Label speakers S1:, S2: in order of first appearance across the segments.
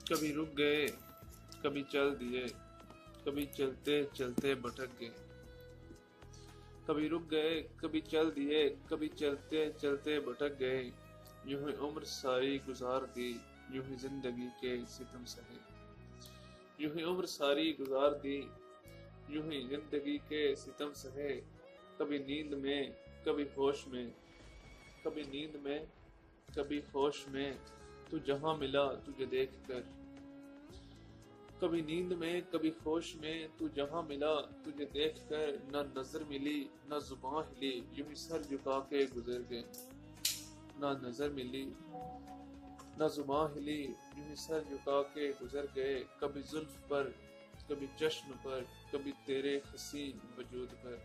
S1: کبھی رک گئے کبھی چل دیے، کبھی چلتے چلتے بھٹک گئے، کبھی رک گئے کبھی چل دیے، کبھی چلتے چلتے بھٹک گئے، یوں ہی عمر ساری گزار دی، یوں ہی زندگی کے ستم سہے، یوں ہی عمر ساری گزار دی، یوں ہی زندگی کے ستم سہے، کبھی نیند میں کبھی ہوش میں، کبھی نیند میں کبھی ہوش میں، تو جہاں ملا تجھے دیکھ کر، کبھی نیند میں کبھی ہوش میں، تو جہاں ملا تجھے دیکھ کر، نہ نظر ملی نہ زباں ہلی، یوں ہی سر جھکا کے گزر گئے، نہ نظر ملی نہ زباں ہلی، یوں ہی سر جھکا کے گزر گئے، کبھی زلف پر کبھی چشم پر، کبھی تیرے حسین وجود پر،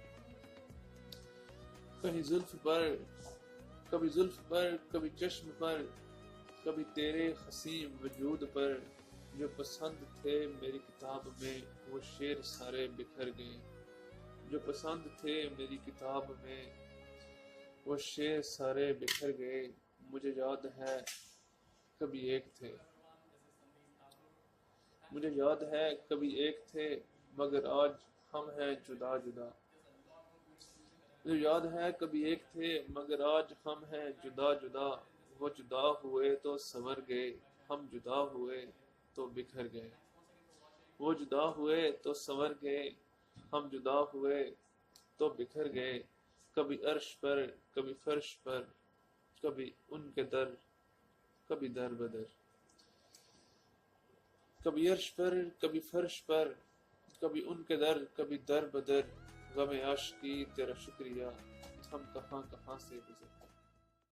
S1: کبھی زلف پر کبھی زلف پر، کبھی چشم پر، کبھی تیرے حسین وجود پر، جو پسند تھے میری کتاب میں وہ شعر سارے بکھر گئے، جو پسند تھے میری کتاب میں وہ شعر سارے بکھر گئے، مجھے یاد ہے کبھی ایک تھے، مجھے یاد ہے کبھی ایک تھے، مگر آج ہم ہیں جدا جدا، مجھے یاد ہے کبھی ایک تھے مگر آج ہم ہیں جدا جدا، وہ جدا ہوئے تو سنور گئے، ہم جدا ہوئے تو بکھر گئے، وہ جدا ہوئے تو سنور گئے، ہم جدا ہوئے تو بکھر گئے، کبھی عرش پر کبھی فرش پر، کبھی ان کے در کبھی در بدر، کبھی عرش پر کبھی فرش پر، کبھی ان کے در کبھی در بدر، غم عاشقی تیرا شکریہ، ہم کہاں کہاں سے گزر